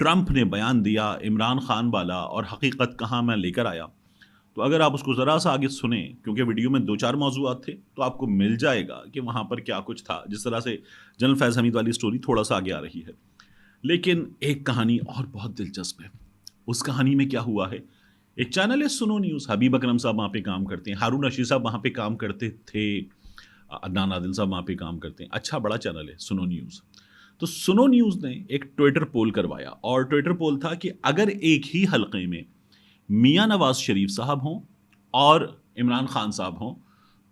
Trump نے بیان دیا عمران خان والا اور حقیقت کہاں میں لے کر آیا. تو اگر آپ اس کو ذرا سا آگے سنیں, کیونکہ ویڈیو میں 2-4 موضوعات تھے, تو آپ کو مل جائے گا کہ وہاں پر کیا کچھ تھا. جس طرح سے جنرل فیض حمید والی سٹوری تھوڑا سا آگے آ رہی ہے, لیکن ایک کہانی اور بہت دلچسپ ہے. اس کہانی میں کیا ہوا ہے, ایک چینل ہے سنو نیوز, حبیب اکرم صاحب وہاں پہ کام کرتے ہیں, ہارون رشید صاحب وہاں پہ کام کرتے تھے, عدنان عادل صاحب وہاں پہ کام کرتے ہیں. اچھا بڑا چینل ہے سنو نیوز. تو سنو نیوز نے ایک ٹویٹر پول کروایا, اور ٹویٹر پول تھا کہ اگر ایک ہی حلقے میں میاں نواز شریف صاحب ہوں اور عمران خان صاحب ہوں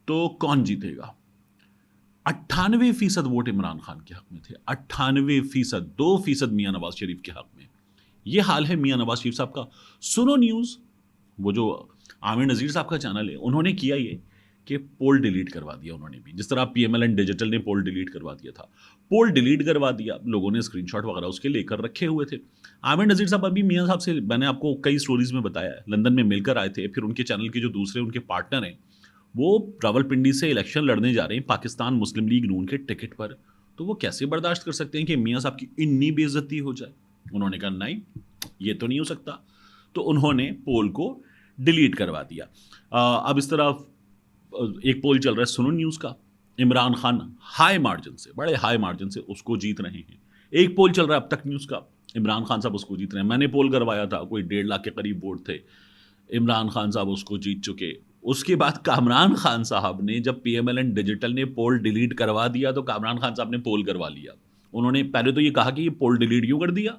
تو کون جیتے گا. 98% ووٹ عمران خان کے حق میں تھے, 98%, 2% میاں نواز شریف کے حق میں. یہ حال ہے میاں نواز شریف صاحب کا. سنو نیوز, وہ جو عامر نذیر صاحب کا چینل ہے, انہوں نے کیا یہ کہ پول ڈیلیٹ کروا دیا انہوں نے بھی, جس طرح P M L N digital نے پول ڈیلیٹ کروا دیا تھا. پول ڈیلیٹ کروا دیا, لوگوں نے اسکرین شاٹ وغیرہ اس کے لے کر رکھے ہوئے تھے. عامر نذیر صاحب ابھی میاں صاحب سے میں نے آپ کو کئی سٹوریز میں بتایا ہے, لندن میں مل کر آئے تھے. پھر ان کے چینل کے جو دوسرے ان کے پارٹنر ہیں وہ راولپنڈی سے الیکشن لڑنے جا رہے ہیں پاکستان مسلم لیگ نون کے ٹکٹ پر. تو وہ کیسے برداشت کر سکتے ہیں کہ میاں صاحب کی اتنی بے عزتی ہو جائے. انہوں نے کہا نہیں, یہ تو نہیں ہو سکتا. تو انہوں نے پول کو ڈیلیٹ کروا دیا. اب اس طرح ایک پول چل رہا ہے سنو نیوز کا, عمران خان ہائی مارجن سے, بڑے ہائی مارجن سے اس کو جیت رہے ہیں. ایک پول چل رہا ہے اب تک نیوز کا, عمران خان صاحب اس کو جیت رہے ہیں. میں نے پول کروایا تھا, کوئی 1.5 لاکھ کے قریب ووٹ تھے, عمران خان صاحب اس کو جیت چکے. اس کے بعد کامران خان صاحب نے جب P M L N digital نے پول ڈیلیٹ کروا دیا تو کامران خان صاحب نے پول کروا لیا. انہوں نے پہلے تو یہ کہا کہ یہ پول ڈیلیٹ کیوں کر دیا,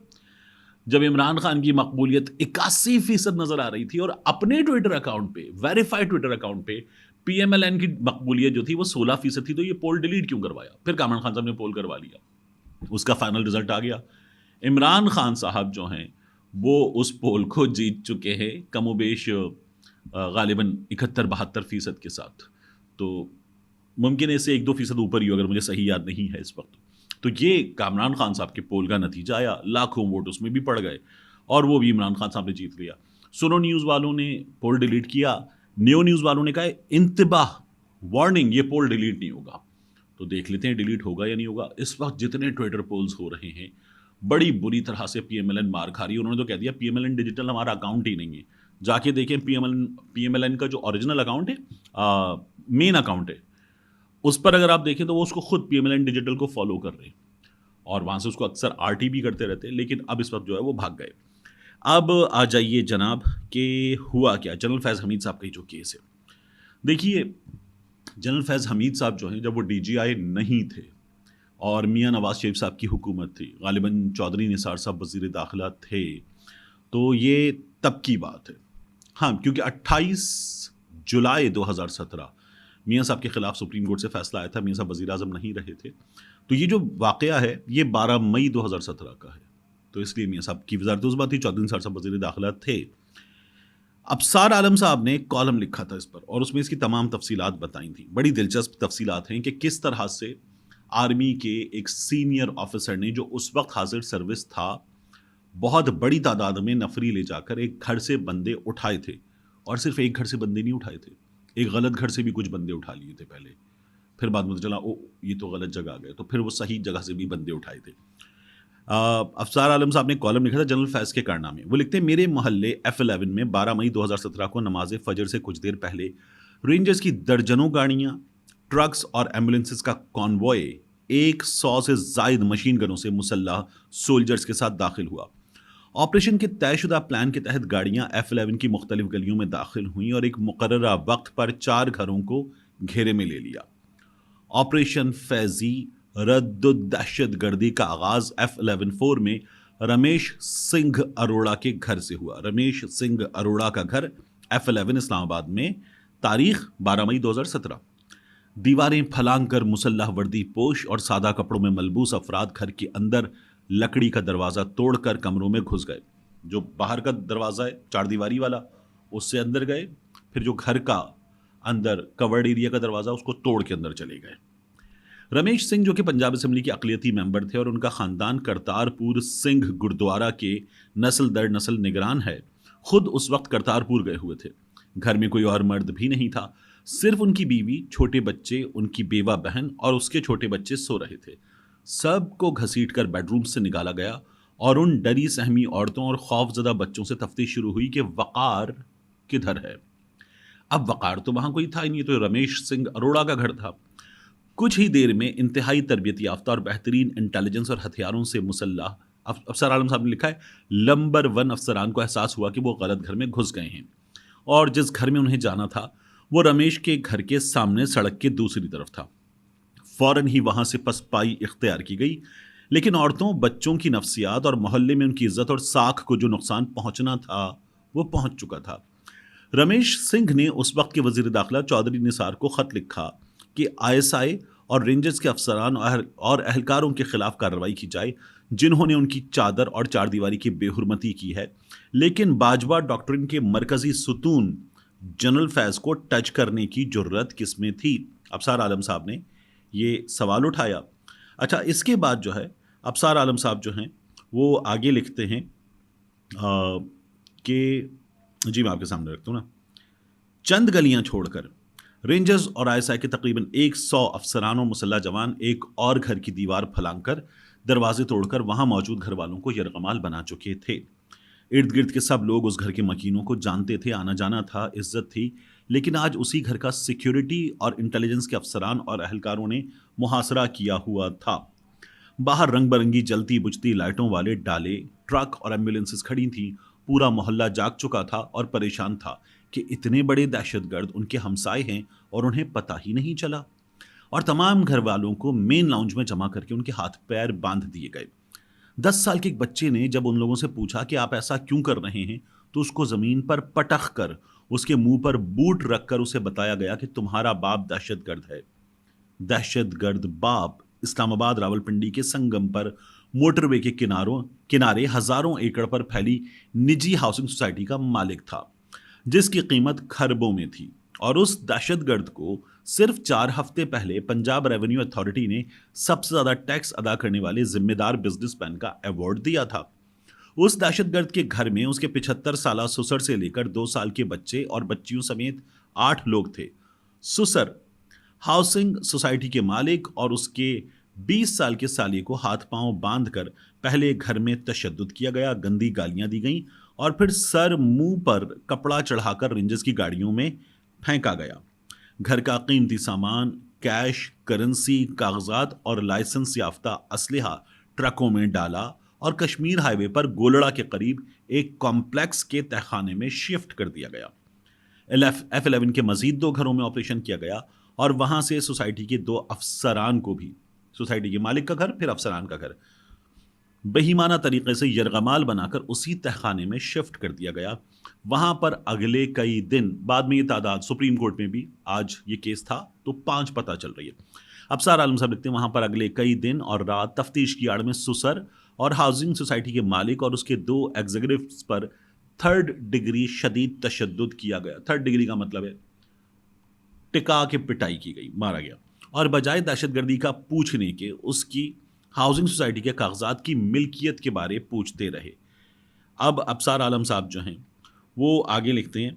جب عمران خان کی مقبولیت 81% نظر آ رہی تھی اور اپنے ٹویٹر اکاؤنٹ پہ, ویریفائڈ ٹویٹر اکاؤنٹ پہ پی ایم ایل این کی مقبولیت جو تھی وہ 16% تھی, تو یہ پول ڈیلیٹ کیوں کروایا. پھر کامران خان صاحب نے پول کروا لیا, اس کا فائنل رزلٹ آ گیا. عمران خان صاحب جو ہیں وہ اس پول کو جیت چکے ہیں کم و بیش غالباً 71-72% کے ساتھ. تو ممکن ہے اس سے 1-2% اوپر ہی ہو, اگر مجھے صحیح یاد نہیں ہے اس وقت. تو یہ کامران خان صاحب کے پول کا نتیجہ آیا, لاکھوں ووٹ اس میں بھی پڑ گئے اور وہ بھی عمران خان صاحب نے جیت لیا. سنو نیوز والوں نے پول ڈیلیٹ کیا, نیو نیوز والوں نے کہا انتباہ, وارننگ, یہ پول ڈیلیٹ نہیں ہوگا. تو دیکھ لیتے ہیں ڈیلیٹ ہوگا یا نہیں ہوگا. اس وقت جتنے ٹویٹر پولز ہو رہے ہیں بڑی بری طرح سے پی ایم ایل این مار کھا رہی ہے. انہوں نے تو کہہ دیا P M L N digital ہمارا اکاؤنٹ ہی نہیں ہے. جا کے دیکھیں پی ایم ایل این کا جو اوریجنل اکاؤنٹ ہے, مین اکاؤنٹ ہے, اس پر اگر آپ دیکھیں تو وہ اس کو خود P M L N digital کو فالو کر رہے ہیں اور وہاں سے اس کو اکثر آر ٹی بھی کرتے رہتے ہیں. لیکن اب اس وقت جو ہے وہ بھاگ گئے. اب آ جائیے جناب کہ ہوا کیا جنرل فیض حمید صاحب کا جو کیس ہے. دیکھیے جنرل فیض حمید صاحب جو ہیں جب وہ ڈی جی آئی نہیں تھے اور میاں نواز شریف صاحب کی حکومت تھی, غالباً چودھری نثار صاحب وزیر داخلہ تھے, تو یہ تب کی بات ہے. ہاں, کیونکہ 28 جولائی 2017 میاں صاحب کے خلاف سپریم کورٹ سے فیصلہ آیا تھا, میاں صاحب وزیر اعظم نہیں رہے تھے. تو یہ جو واقعہ ہے یہ 12 مئی 2017 کا ہے, تو اس لیے میاں صاحب کی وزارت عظمیٰ تھی, چودھری نثار صاحب وزیر داخلہ تھے. ابصار عالم صاحب نے ایک کالم لکھا تھا اس پر اور اس میں اس کی تمام تفصیلات بتائی تھیں. بڑی دلچسپ تفصیلات ہیں کہ کس طرح سے آرمی کے ایک سینئر آفیسر نے جو اس وقت حاضر سروس تھا بہت بڑی تعداد میں نفری لے جا کر ایک گھر سے بندے اٹھائے تھے. اور صرف ایک گھر سے بندے نہیں اٹھائے تھے, ایک غلط گھر سے بھی کچھ بندے اٹھا لیے تھے پہلے. پھر بعد میں چلا او یہ تو غلط جگہ آ گئے, تو پھر وہ صحیح جگہ سے بھی بندے اٹھائے تھے. افسار عالم صاحب نے کالم لکھا تھا جنرل فیض کے کارنامے. وہ لکھتے ہیں میرے محلے F11 میں 12 مئی 2017 کو نماز فجر سے کچھ دیر پہلے رینجرز کی درجنوں گاڑیاں, ٹرکس اور ایمبولینسز کا کانوائے 100 سے زائد مشین گنوں سے مسلح سولجرز کے ساتھ داخل ہوا. آپریشن کے طے شدہ پلان کے تحت گاڑیاں F11 کی مختلف گلیوں میں داخل ہوئیں اور ایک مقررہ وقت پر 4 گھروں کو گھیرے میں لے لیا. آپریشن فیضی رد دہشت گردی کا آغاز F11-4 میں رمیش سنگھ اروڑا کے گھر سے ہوا. رمیش سنگھ اروڑا کا گھر F11 اسلام آباد میں, تاریخ 12 مئی 2017. دیواریں پھلانگ کر مسلح وردی پوش اور سادہ کپڑوں میں ملبوس افراد گھر کے اندر لکڑی کا دروازہ توڑ کر کمروں میں گھس گئے. جو باہر کا دروازہ ہے 4 دیواری والا, اس سے اندر گئے. پھر جو گھر کا اندر کورڈ ایریا کا دروازہ اس کو توڑ کے اندر چلے گئے. رمیش سنگھ جو کہ پنجاب اسمبلی کے اقلیتی ممبر تھے اور ان کا خاندان کرتارپور سنگھ گردوارہ کے نسل در نسل نگران ہے, خود اس وقت کرتارپور گئے ہوئے تھے. گھر میں کوئی اور مرد بھی نہیں تھا, صرف ان کی بیوی, چھوٹے بچے, ان کی بیوہ بہن اور اس کے چھوٹے بچے سو رہے تھے. سب کو گھسیٹ کر بیڈ روم سے نکالا گیا اور ان ڈری سہمی عورتوں اور خوف زدہ بچوں سے تفتیش شروع ہوئی کہ وقار کدھر ہے۔ اب وقار تو وہاں کوئی تھا ہی نہیں، تو رمیش سنگھ اروڑا کا گھر تھا۔ کچھ ہی دیر میں انتہائی تربیت یافتہ اور بہترین انٹیلیجنس اور ہتھیاروں سے مسلح افسر عالم صاحب نے لکھا ہے نمبر 1 افسران کو احساس ہوا کہ وہ غلط گھر میں گھس گئے ہیں، اور جس گھر میں انہیں جانا تھا وہ رمیش کے گھر کے سامنے سڑک کے دوسری طرف تھا۔ فوراً ہی وہاں سے پسپائی اختیار کی گئی، لیکن عورتوں، بچوں کی نفسیات اور محلے میں ان کی عزت اور ساکھ کو جو نقصان پہنچنا تھا وہ پہنچ چکا تھا۔ رمیش سنگھ نے اس وقت کے وزیر داخلہ چودھری نثار کو خط لکھا کہ ISI اور رینجرز کے افسران اور اہلکاروں کے خلاف کارروائی کی جائے جنہوں نے ان کی چادر اور چار دیواری کی بے حرمتی کی ہے، لیکن باجوہ ڈاکٹرن کے مرکزی ستون جنرل فیض کو ٹچ کرنے کی جرت کس میں تھی؟ ابصار عالم صاحب نے یہ سوال اٹھایا۔ اچھا، اس کے بعد جو ہے ابصار عالم صاحب جو ہیں وہ آگے لکھتے ہیں کہ جی میں آپ کے سامنے رکھتا ہوں نا، چند گلیاں چھوڑ کر رینجرز اور ISI کے تقریباً 100 افسران اور مسلح جوان ایک اور گھر کی دیوار پھلانگ کر، دروازے توڑ کر وہاں موجود گھر والوں کو یرغمال بنا چکے تھے۔ ارد گرد کے سب لوگ اس گھر کے مکینوں کو جانتے تھے، آنا جانا تھا، عزت تھی، لیکن آج اسی گھر کا سیکیورٹی اور انٹیلیجنس کے افسران اور اہلکاروں نے محاصرہ کیا ہوا تھا۔ باہر رنگ برنگی جلتی بجھتی لائٹوں والے ڈالے، ٹرک اور ایمبولینسز کھڑی تھیں۔ پورا محلہ جاگ چکا تھا اور پریشان تھا کہ اتنے بڑے دہشت گرد ان کے ہمسائے ہیں اور انہیں پتہ ہی نہیں چلا، اور تمام گھر والوں کو مین لاؤنج میں جمع کر کے ان کے ہاتھ پیر باندھ دیے گئے۔ 10 سال کے ایک بچے نے جب ان لوگوں سے پوچھا کہ آپ ایسا کیوں کر رہے ہیں، تو اس کو زمین پر پٹخ کر اس کے منہ پر بوٹ رکھ کر اسے بتایا گیا کہ تمہارا باپ دہشت گرد ہے۔ دہشت گرد باپ اسلام آباد راولپنڈی کے سنگم پر موٹر وے کے کنارے ہزاروں ایکڑ پر پھیلی نجی ہاؤسنگ سوسائٹی کا مالک تھا، جس کی قیمت خربوں میں تھی، اور اس دہشت گرد کو صرف 4 ہفتے پہلے پنجاب ریونیو اتھارٹی نے سب سے زیادہ ٹیکس ادا کرنے والے ذمہ دار بزنس مین کا ایوارڈ دیا تھا۔ اس دہشت گرد کے گھر میں اس کے 75 سالہ سسر سے لے کر 2 سال کے بچے اور بچیوں سمیت 8 لوگ تھے۔ سسر ہاؤسنگ سوسائٹی کے مالک اور اس کے 20 سال کے سالے کو ہاتھ پاؤں باندھ کر پہلے گھر میں تشدد کیا گیا، گندی گالیاں دی گئیں، اور پھر سر منہ پر کپڑا چڑھا کر رینجرز کی گاڑیوں میں پھینکا گیا۔ گھر کا قیمتی سامان، کیش، کرنسی، کاغذات اور لائسنس یافتہ اسلحہ ٹرکوں میں ڈالا اور کشمیر ہائی وے پر گولڑا کے قریب ایک کمپلیکس کے تہخانے میں شفٹ کر دیا گیا۔ F11 کے مزید 2 گھروں میں آپریشن کیا گیا، اور وہاں سے سوسائٹی کے 2 افسران کو بھی، سوسائٹی کے مالک کا گھر پھر افسران کا گھر، بہیمانہ طریقے سے یرغمال بنا کر اسی تہخانے میں شفٹ کر دیا گیا۔ وہاں پر اگلے کئی دن بعد میں یہ تعداد سپریم کورٹ میں بھی، آج یہ کیس تھا تو 5 پتہ چل رہی ہے۔ ابصار عالم صاحب لکھتے ہیں وہاں پر اگلے کئی دن اور رات تفتیش کی آڑ میں سسر اور ہاؤسنگ سوسائٹی کے مالک اور اس کے 2 ایگزیکٹوز پر 3rd ڈگری شدید تشدد کیا گیا۔ 3rd ڈگری کا مطلب ہے ٹکا کے پٹائی کی گئی، مارا گیا، اور بجائے دہشت گردی کا پوچھنے کے اس کی ہاؤسنگ سوسائٹی کے کاغذات کی ملکیت کے بارے پوچھتے رہے۔ اب ابصار عالم صاحب جو ہیں وہ آگے لکھتے ہیں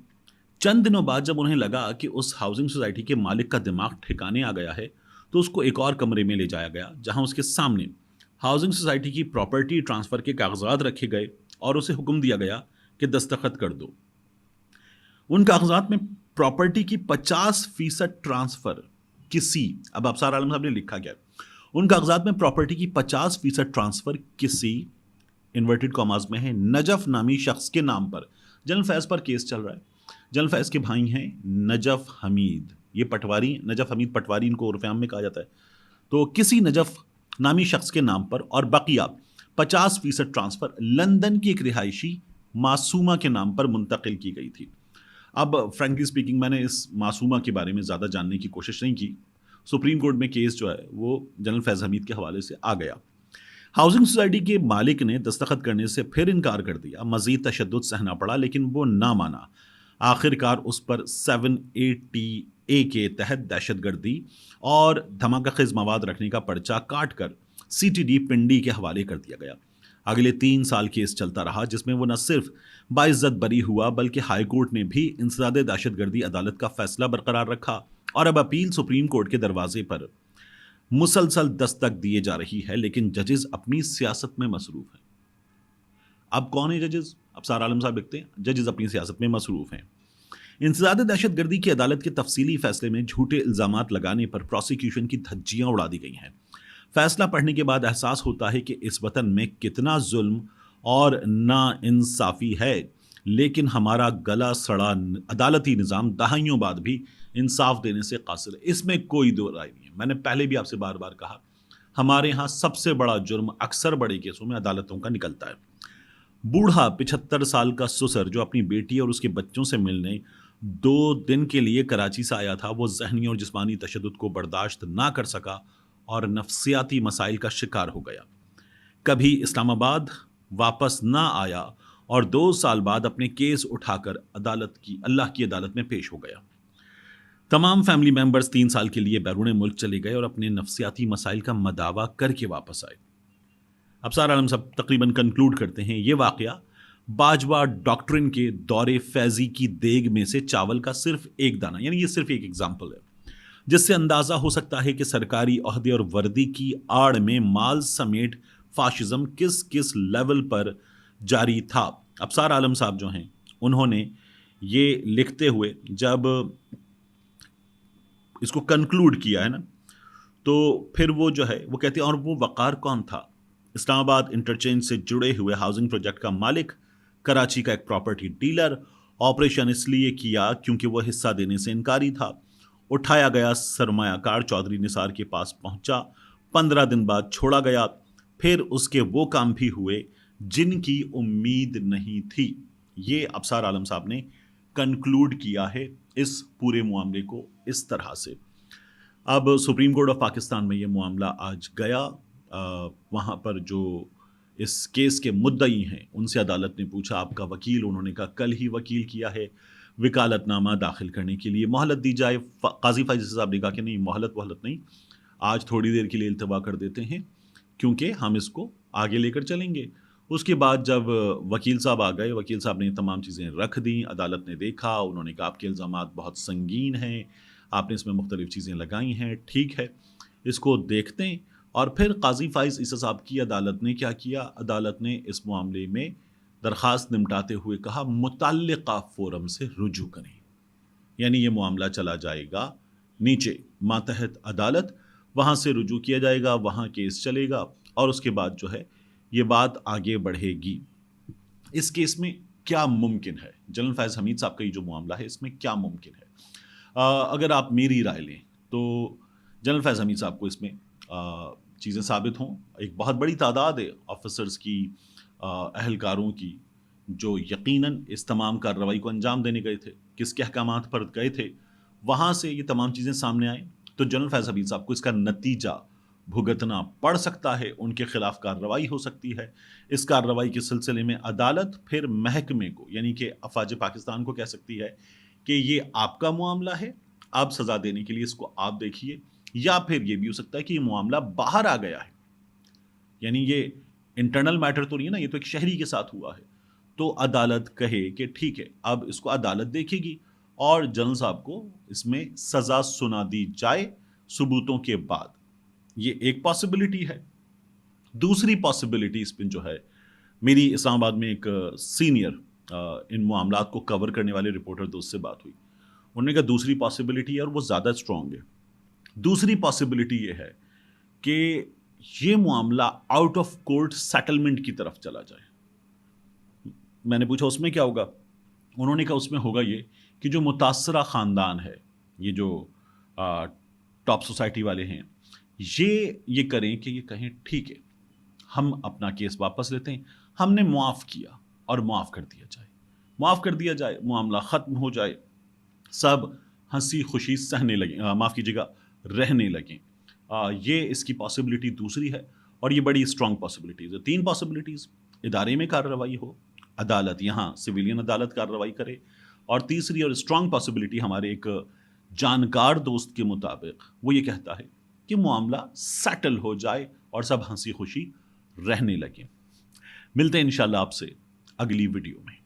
چند دنوں بعد جب انہیں لگا کہ اس ہاؤسنگ سوسائٹی کے مالک کا دماغ ٹھکانے آ گیا ہے، تو اس کو ایک اور کمرے میں لے جایا گیا جہاں اس کے سامنے ہاؤسنگ سوسائٹی کی پراپرٹی ٹرانسفر کے کاغذات رکھے گئے اور اسے حکم دیا گیا کہ دستخط کر دو۔ ان کاغذات میں پراپرٹی کی 50% ٹرانسفر کسی، اب ابصار عالم صاحب نے لکھا کیا، ان کاغذات میں پراپرٹی کی 50% ٹرانسفر کسی انورٹڈ کاماز میں ہے نجف نامی شخص کے نام پر۔ جنرل فیض پر کیس چل رہا ہے۔ جنرل فیض کے بھائی ہیں نجف حمید، یہ پٹواری، نجف حمید پٹواری ان کو عرف عام میں کہا جاتا ہے۔ تو کسی نجف نامی شخص کے نام پر اور بقیہ 50% ٹرانسفر لندن کی ایک رہائشی معصومہ کے نام پر منتقل کی گئی تھی۔ اب فرینکلی سپیکنگ میں نے اس معصومہ کے بارے میں زیادہ جاننے کی کوشش نہیں کی، سپریم کورٹ میں کیس جو ہے وہ جنرل فیض حمید کے حوالے سے آ گیا۔ ہاؤسنگ سوسائٹی کے مالک نے دستخط کرنے سے پھر انکار کر دیا، مزید تشدد سہنا پڑا لیکن وہ نہ مانا۔ آخر کار اس پر 780A کے تحت دہشت گردی اور دھماکہ خیز مواد رکھنے کا پرچہ کاٹ کر CTD پنڈی کے حوالے کر دیا گیا۔ اگلے 3 سال کیس چلتا رہا جس میں وہ نہ صرف باعزت بری ہوا بلکہ ہائی کورٹ نے بھی انسداد دہشت گردی عدالت کا فیصلہ برقرار رکھا، اور اب اپیل سپریم کورٹ کے دروازے پر مسلسل دستک دیے جا رہی ہے، لیکن ججز اپنی سیاست میں مصروف ہیں۔ اب کون ہے ججز؟ ابصار عالم صاحب لکھتے ہیں ججز اپنی سیاست میں مصروف ہیں. انسداد دہشت گردی کی عدالت کے تفصیلی فیصلے میں جھوٹے الزامات لگانے پر پروسیکیوشن کی دھجیاں اڑا دی گئی ہیں. فیصلہ پڑھنے کے بعد احساس ہوتا ہے کہ اس وطن میں کتنا ظلم اور نا انصافی ہے، لیکن ہمارا گلا سڑا عدالتی نظام دہائیوں بعد بھی انصاف دینے سے قاصر ہے. اس میں کوئی دو رائے نہیں ہے. میں نے پہلے بھی آپ سے بار بار کہا، ہمارے ہاں سب سے بڑا جرم اکثر بڑے کیسوں میں عدالتوں کا نکلتا ہے. بوڑھا 75 سال کا سسر جو اپنی بیٹی اور اس کے بچوں سے ملنے 2 دن کے لیے کراچی سے آیا تھا، وہ ذہنی اور جسمانی تشدد کو برداشت نہ کر سکا اور نفسیاتی مسائل کا شکار ہو گیا. کبھی اسلام آباد واپس نہ آیا اور 2 سال بعد اپنے کیس اٹھا کر اللہ کی عدالت میں پیش ہو گیا. تمام فیملی ممبرز 3 سال کے لیے بیرون ملک چلے گئے اور اپنے نفسیاتی مسائل کا مداوع کر کے واپس آئے. ابصار عالم صاحب تقریباً کنکلوڈ کرتے ہیں، یہ واقعہ باجوہ ڈاکٹرن کے دور فیضی کی دیگ میں سے چاول کا صرف ایک دانہ، یعنی یہ صرف ایک ایگزامپل ہے جس سے اندازہ ہو سکتا ہے کہ سرکاری عہدے اور وردی کی آڑ میں مال سمیت فاشزم کس کس لیول پر جاری تھا. ابصار عالم صاحب جو ہیں انہوں نے یہ لکھتے ہوئے جب اس کو کنکلوڈ کیا ہے نا، تو پھر وہ جو ہے وہ کہتے ہیں اور وہ وقار کون تھا؟ اسلام آباد انٹرچینج سے جڑے ہوئے ہاؤسنگ پروجیکٹ کا مالک، کراچی کا ایک پراپرٹی ڈیلر. آپریشن اس لیے کیا کیونکہ وہ حصہ دینے سے انکاری تھا. اٹھایا گیا سرمایہ کار چودھری نثار کے پاس پہنچا، 15 دن بعد چھوڑا گیا. پھر اس کے وہ کام بھی ہوئے جن کی امید نہیں تھی. یہ ابصار عالم صاحب نے کنکلوڈ کیا ہے اس پورے معاملے کو اس طرح سے. اب سپریم کورٹ آف پاکستان میں یہ معاملہ آج گیا. وہاں پر جو اس کیس کے مدعی ہیں ان سے عدالت نے پوچھا آپ کا وکیل، انہوں نے کہا کل ہی وکیل کیا ہے، وکالت نامہ داخل کرنے کے لیے مہلت دی جائے. قاضی فیض صاحب نے کہا کہ نہیں، مہلت نہیں، آج تھوڑی دیر کے لیے التوا کر دیتے ہیں کیونکہ ہم اس کو آگے لے کر چلیں گے. اس کے بعد جب وکیل صاحب آ گئے، وکیل صاحب نے تمام چیزیں رکھ دیں، عدالت نے دیکھا، انہوں نے کہا آپ کے الزامات بہت سنگین ہیں، آپ نے اس میں مختلف چیزیں لگائی ہیں، ٹھیک ہے اس کو دیکھتے ہیں. اور پھر قاضی فائز عیسی صاحب کی عدالت نے کیا کیا؟ عدالت نے اس معاملے میں درخواست نمٹاتے ہوئے کہا متعلقہ فورم سے رجوع کریں، یعنی یہ معاملہ چلا جائے گا نیچے ماتحت عدالت، وہاں سے رجوع کیا جائے گا، وہاں کیس چلے گا اور اس کے بعد جو ہے یہ بات آگے بڑھے گی. اس کیس میں کیا ممکن ہے؟ جنرل فیض حمید صاحب کا یہ جو معاملہ ہے اس میں کیا ممکن ہے؟ اگر آپ میری رائے لیں تو جنرل فیض حمید صاحب کو اس میں چیزیں ثابت ہوں. ایک بہت بڑی تعداد ہے آفیسرز کی، اہلکاروں کی، جو یقیناً اس تمام کارروائی کو انجام دینے گئے تھے، کس کے احکامات پر گئے تھے، وہاں سے یہ تمام چیزیں سامنے آئیں تو جنرل فیض حمید صاحب کو اس کا نتیجہ بھگتنا پڑ سکتا ہے، ان کے خلاف کارروائی ہو سکتی ہے. اس کارروائی کے سلسلے میں عدالت پھر محکمے کو یعنی کہ افواج پاکستان کو کہہ سکتی ہے کہ یہ آپ کا معاملہ ہے، آپ سزا دینے کے لیے اس کو آپ دیکھیے. یا پھر یہ بھی ہو سکتا ہے کہ یہ معاملہ باہر آ گیا ہے، یعنی یہ انٹرنل میٹر تو نہیں ہے نا، یہ تو ایک شہری کے ساتھ ہوا ہے، تو عدالت کہے کہ ٹھیک ہے اب اس کو عدالت دیکھے گی اور جنرل صاحب کو اس میں سزا سنا دی جائے ثبوتوں کے بعد. یہ ایک پاسبلٹی ہے. دوسری پاسبلٹی اس میں جو ہے، میری اسلام آباد میں ایک سینئر ان معاملات کو کور کرنے والے رپورٹر دوست سے بات ہوئی، انہوں نے کہا دوسری پاسبلٹی ہے اور وہ زیادہ اسٹرانگ ہے. دوسری پاسبلٹی یہ ہے کہ یہ معاملہ آؤٹ آف کورٹ سیٹلمنٹ کی طرف چلا جائے. میں نے پوچھا اس میں کیا ہوگا؟ انہوں نے کہا اس میں ہوگا یہ کہ جو متاثرہ خاندان ہے، یہ جو ٹاپ سوسائٹی والے ہیں، یہ کریں کہ یہ کہیں ٹھیک ہے ہم اپنا کیس واپس لیتے ہیں، ہم نے معاف کیا اور معاف کر دیا جائے، معاملہ ختم ہو جائے، سب ہنسی خوشی سہنے لگیں، معاف کیجیے گا، رہنے لگیں. یہ اس کی پاسبلٹی دوسری ہے اور یہ بڑی اسٹرانگ پاسبلٹیز ہے. 3 پاسبلٹیز: ادارے میں کارروائی ہو، عدالت یہاں سویلین عدالت کارروائی کرے، اور تیسری اور اسٹرانگ پاسبلٹی ہمارے ایک جانکار دوست کے مطابق وہ یہ کہتا ہے کہ معاملہ سیٹل ہو جائے اور سب ہنسی خوشی رہنے لگیں. ملتے ہیں انشاءاللہ آپ سے اگلی ویڈیو میں.